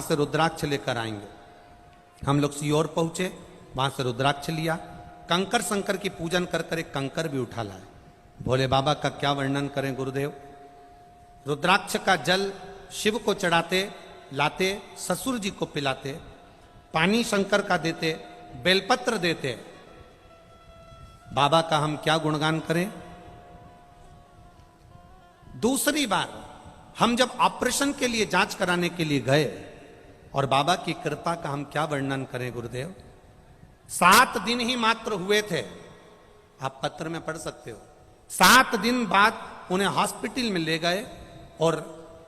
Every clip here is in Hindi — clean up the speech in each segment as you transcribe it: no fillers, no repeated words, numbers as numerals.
से रुद्राक्ष लेकर आएंगे। हम लोग सीहोर पहुंचे, वहां से रुद्राक्ष लिया, कंकर शंकर की पूजन कर कर एक कंकर भी उठा लाए। भोले बाबा का क्या वर्णन करें गुरुदेव। रुद्राक्ष का जल शिव को चढ़ाते, लाते, ससुर जी को पिलाते, पानी शंकर का देते, बेलपत्र देते। बाबा का हम क्या गुणगान करें। दूसरी बार हम जब ऑपरेशन के लिए जांच कराने के लिए गए और बाबा की कृपा का हम क्या वर्णन करें गुरुदेव। 7 दिन ही मात्र हुए थे, आप पत्र में पढ़ सकते हो। 7 दिन बाद उन्हें हॉस्पिटल में ले गए और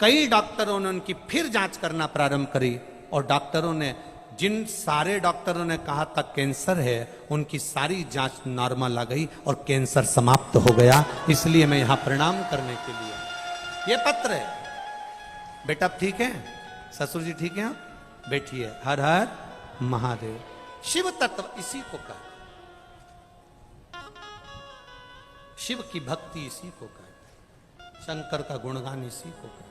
कई डॉक्टरों ने उनकी फिर जांच करना प्रारंभ करी और डॉक्टरों ने, जिन सारे डॉक्टरों ने कहा था कैंसर है, उनकी सारी जांच नॉर्मल आ गई और कैंसर समाप्त हो गया। इसलिए मैं यहां प्रणाम करने के लिए, ये पत्र है। बेटा ठीक है, ससुर जी ठीक है, बैठिए, हर हर महादेव। शिव तत्व इसी को कहते, शिव की भक्ति इसी को कहते, शंकर का गुणगान इसी को कहते।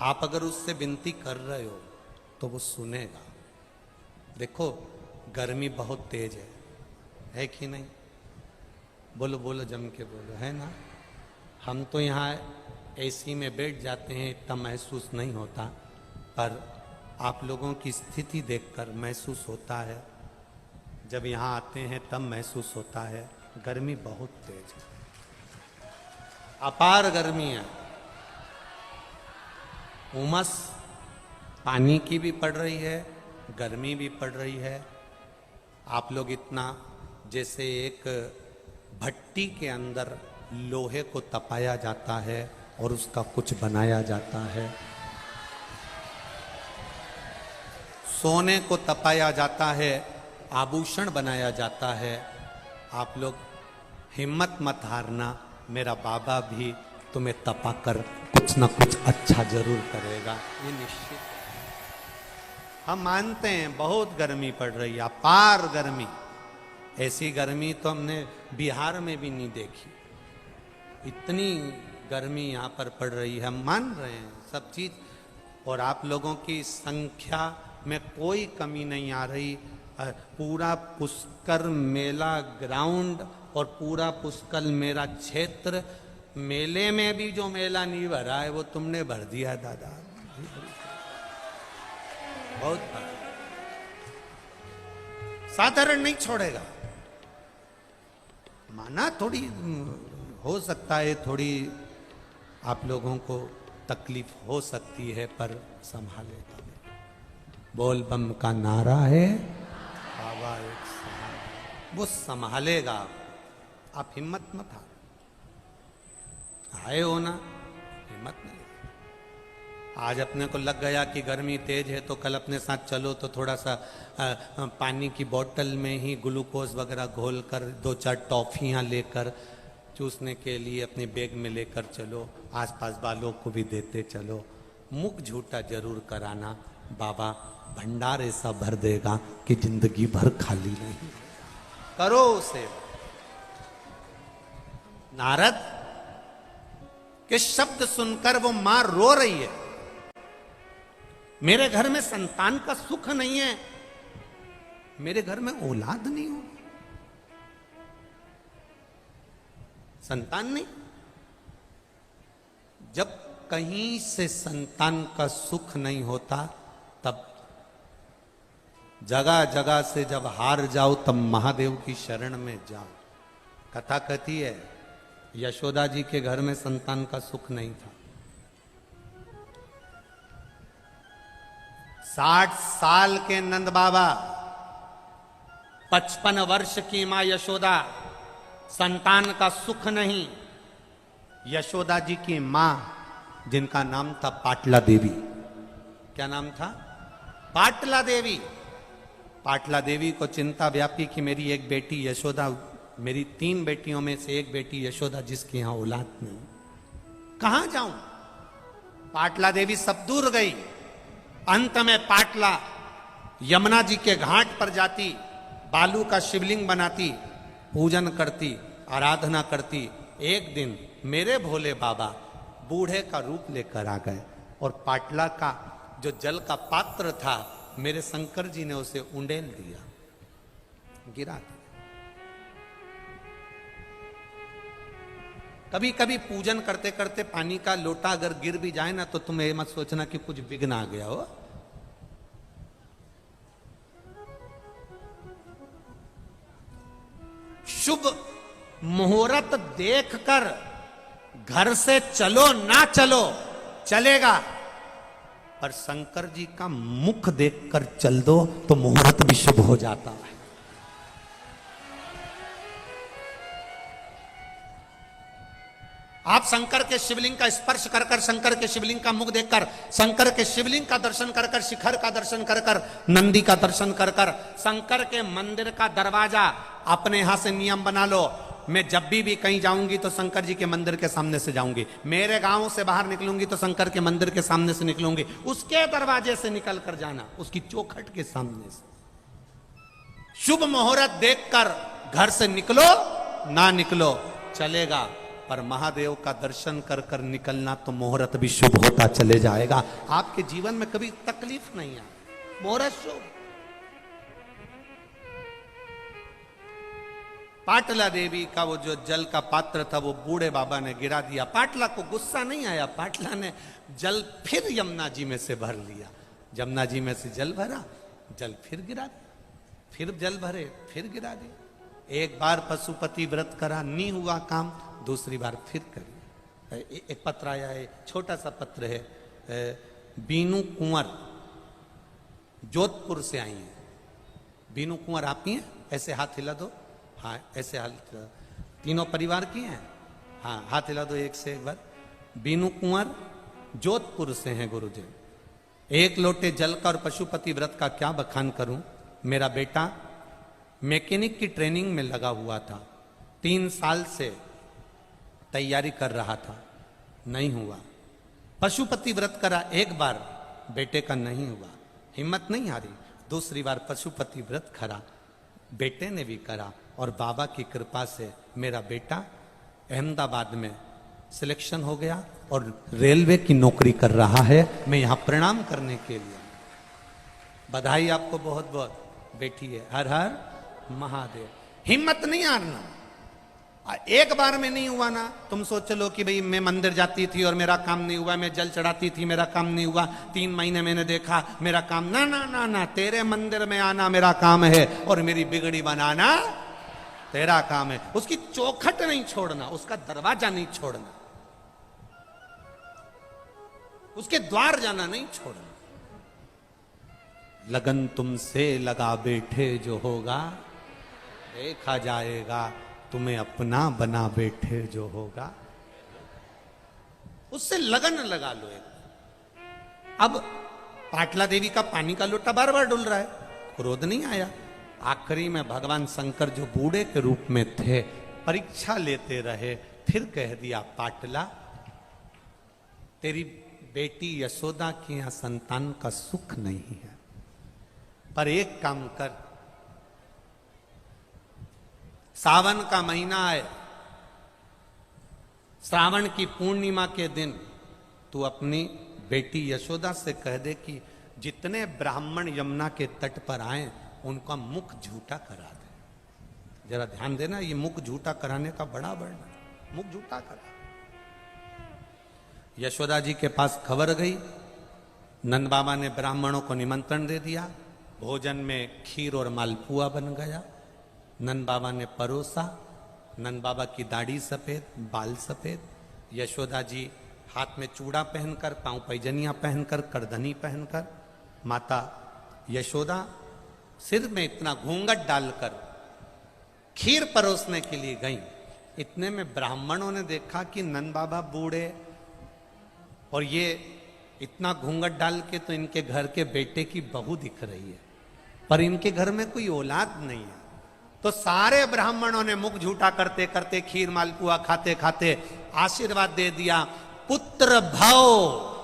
आप अगर उससे विनती कर रहे हो तो वो सुनेगा। देखो गर्मी बहुत तेज है कि नहीं? बोलो बोलो, जम के बोलो, है ना। हम तो यहाँ एसी में बैठ जाते हैं, इतना महसूस नहीं होता, पर आप लोगों की स्थिति देखकर महसूस होता है। जब यहाँ आते हैं तब महसूस होता है। गर्मी बहुत तेज है, अपार गर्मी है, उमस पानी की भी पड़ रही है, गर्मी भी पड़ रही है। आप लोग इतना जैसे एक भट्टी के अंदर लोहे को तपाया जाता है और उसका कुछ बनाया जाता है, सोने को तपाया जाता है, आभूषण बनाया जाता है। आप लोग हिम्मत मत हारना, मेरा बाबा भी तुम्हें तपा कर कुछ ना कुछ अच्छा जरूर करेगा, ये निश्चित। हम मानते हैं बहुत गर्मी पड़ रही है, अपार गर्मी। ऐसी गर्मी तो हमने बिहार में भी नहीं देखी, इतनी गर्मी यहाँ पर पड़ रही है। हम मान रहे हैं सब चीज, और आप लोगों की संख्या में कोई कमी नहीं आ रही। पूरा पुष्कर मेला ग्राउंड और पूरा पुष्कर मेरा क्षेत्र, मेले में भी जो मेला नहीं भरा है वो तुमने भर दिया दादा, बहुत भरा। साधारण नहीं छोड़ेगा। माना थोड़ी हो सकता है, थोड़ी आप लोगों को तकलीफ हो सकती है, पर संभालेगा। बोल बम का नारा है, बाबा एक सहारा, वो संभालेगा। आप हिम्मत मत हारो, आए हो ना, हिम्मत नहीं। आज अपने को लग गया कि गर्मी तेज है तो कल अपने साथ चलो तो थोड़ा सा पानी की बोतल में ही ग्लूकोज वगैरह घोल कर 2-4 टॉफियाँ लेकर चूसने के लिए अपने बैग में लेकर चलो, आसपास वालों को भी देते चलो। मुख झूठा जरूर कराना, बाबा भंडार ऐसा भर देगा कि जिंदगी भर खाली नहीं। करो उसे। नारद के शब्द सुनकर वो मां रो रही है, मेरे घर में संतान का सुख नहीं है, मेरे घर में औलाद नहीं हो, संतान नहीं। जब कहीं से संतान का सुख नहीं होता तब जगह जगह से जब हार जाओ तब महादेव की शरण में जाओ। कथा कहती है यशोदा जी के घर में संतान का सुख नहीं था। 60 साल के नंद बाबा, 55 वर्ष की मां यशोदा, संतान का सुख नहीं। यशोदा जी की मां, जिनका नाम था पाटला देवी, क्या नाम था? पाटला देवी। पाटला देवी को चिंता व्यापी कि मेरी एक बेटी यशोदा, मेरी 3 बेटियों में से एक बेटी यशोदा जिसके यहां औलाद नहीं, कहां जाऊं? पाटला देवी सब दूर गई। अंत में पाटला यमुना जी के घाट पर जाती, बालू का शिवलिंग बनाती, पूजन करती, आराधना करती। एक दिन मेरे भोले बाबा बूढ़े का रूप लेकर आ गए और पाटला का जो जल का पात्र था मेरे शंकर जी ने उसे उंडेल दिया, गिरा दिया। कभी कभी पूजन करते करते पानी का लोटा अगर गिर भी जाए ना तो तुम ये मत सोचना कि कुछ विघ्न आ गया हो। शुभ मुहूर्त देखकर घर से चलो ना चलो चलेगा, पर शंकर जी का मुख देखकर चल दो तो मुहूर्त भी शुभ हो जाता है। आप शंकर के शिवलिंग का स्पर्श कर कर, शंकर के शिवलिंग का मुख देखकर, शंकर के शिवलिंग का दर्शन कर कर, शिखर का दर्शन कर कर, नंदी का दर्शन कर कर, शंकर के मंदिर का दरवाजा अपने यहां से नियम बना लो। मैं जब भी कहीं जाऊंगी तो शंकर जी के मंदिर के सामने से जाऊंगी, मेरे गांव से बाहर निकलूंगी तो शंकर के मंदिर के सामने से निकलूंगी, उसके दरवाजे से निकल कर जाना, उसकी चौखट के सामने से। शुभ मुहूर्त देखकर घर से निकलो ना निकलो चलेगा, पर महादेव का दर्शन कर कर निकलना तो मुहूर्त भी शुभ होता चले जाएगा। आपके जीवन में कभी तकलीफ नहीं है, मुहूर्त शुभ। पाटला देवी का वो जो जल का पात्र था वो बूढ़े बाबा ने गिरा दिया। पाटला को गुस्सा नहीं आया, पाटला ने जल फिर यमुना जी में से भर लिया। यमुना जी में से जल भरा, जल फिर गिरा दिया, फिर जल भरे, फिर गिरा दिया। एक बार पशुपति व्रत करा, नहीं हुआ काम, दूसरी बार फिर करिए। एक पत्र आया है, छोटा सा पत्र है, बीनू कुंवर जोधपुर से आई है। बीनू कुंवर आप ही हैं? ऐसे हाथ हिला दो, हाँ ऐसे हाथ, तीनों परिवार की हैं, हाँ हाथ हिला दो एक से एक बार। बीनू कुंवर जोधपुर से हैं गुरुजी। एक लोटे जल का और पशुपति व्रत का क्या बखान करूं। मेरा बेटा मैकेनिक की ट्रेनिंग में लगा हुआ था, 3 साल से तैयारी कर रहा था, नहीं हुआ। पशुपति व्रत करा एक बार, बेटे का नहीं हुआ, हिम्मत नहीं हारी, दूसरी बार पशुपति व्रत करा, बेटे ने भी करा, और बाबा की कृपा से मेरा बेटा अहमदाबाद में सिलेक्शन हो गया और रेलवे की नौकरी कर रहा है। मैं यहां प्रणाम करने के लिए, बधाई आपको बहुत बहुत, बेटी है। हर हर महादेव। हिम्मत नहीं हारना। एक बार में नहीं हुआ ना, तुम सोच लो कि भाई मैं मंदिर जाती थी और मेरा काम नहीं हुआ, मैं जल चढ़ाती थी मेरा काम नहीं हुआ, 3 महीने मैंने देखा मेरा काम, ना ना ना ना, तेरे मंदिर में आना मेरा काम है और मेरी बिगड़ी बनाना तेरा काम है। उसकी चौखट नहीं छोड़ना, उसका दरवाजा नहीं छोड़ना, उसके द्वार जाना नहीं छोड़ना। लगन तुमसे लगा बैठे जो होगा, देखा जाएगा तुम्हें अपना बना बैठे जो होगा। उससे लगन लगा लो एक। अब पाटला देवी का पानी का लोटा बार बार डुल रहा है, क्रोध नहीं आया। आखिरी में भगवान शंकर जो बूढ़े के रूप में थे परीक्षा लेते रहे, फिर कह दिया पाटला तेरी बेटी यशोदा के यहां संतान का सुख नहीं है, पर एक काम कर, सावन का महीना है, श्रावण की पूर्णिमा के दिन तू अपनी बेटी यशोदा से कह दे कि जितने ब्राह्मण यमुना के तट पर आए उनका मुख झूठा करा दे। जरा ध्यान देना, ये मुख झूठा कराने का बड़ा वर्णन, मुख झूठा करा। यशोदा जी के पास खबर गई, नंद बाबा ने ब्राह्मणों को निमंत्रण दे दिया, भोजन में खीर और मालपुआ बन गया। नंद बाबा ने परोसा, नंद बाबा की दाढ़ी सफेद, बाल सफेद, यशोदा जी हाथ में चूड़ा पहनकर, पांव पैजनियां पहनकर, करधनी पहनकर, माता यशोदा सिर में इतना घूंघट डालकर खीर परोसने के लिए गई। इतने में ब्राह्मणों ने देखा कि नंद बाबा बूढ़े और ये इतना घूंघट डाल के तो इनके घर के बेटे की बहू दिख रही है, पर इनके घर में कोई औलाद नहीं है। तो सारे ब्राह्मणों ने मुख झूठा करते करते, खीर मालपुआ खाते खाते आशीर्वाद दे दिया, पुत्र भव।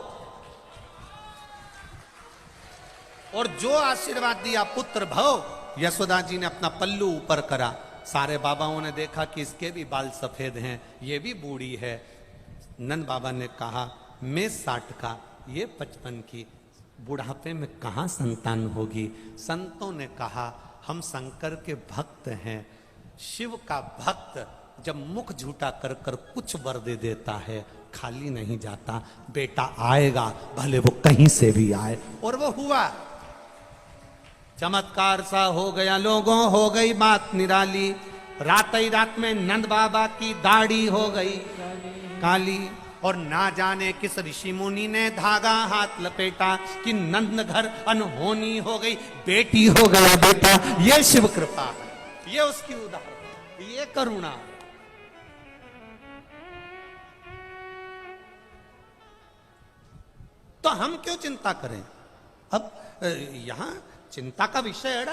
और जो आशीर्वाद दिया पुत्र भव, यशोदा जी ने अपना पल्लू ऊपर करा। सारे बाबाओं ने देखा कि इसके भी बाल सफेद हैं, ये भी बूढ़ी है, नंद बाबा ने कहा मैं 60 का, ये 55 की, बुढ़ापे में कहाँ संतान होगी। संतों ने कहा हम शंकर के भक्त हैं। शिव का भक्त जब मुख झूठा कर कर कुछ वर दे देता है, खाली नहीं जाता। बेटा आएगा, भले वो कहीं से भी आए। और वो हुआ, चमत्कार सा हो गया लोगों, हो गई बात निराली। रात ही रात में नंद बाबा की दाढ़ी हो गई काली। और ना जाने किस ऋषि मुनि ने धागा हाथ लपेटा कि नंद घर अनहोनी हो गई, बेटी हो गया बेटा। ये शिव कृपा है, ये उसकी उदाहरण, ये करुणा। तो हम क्यों चिंता करें? अब यहां चिंता का विषय है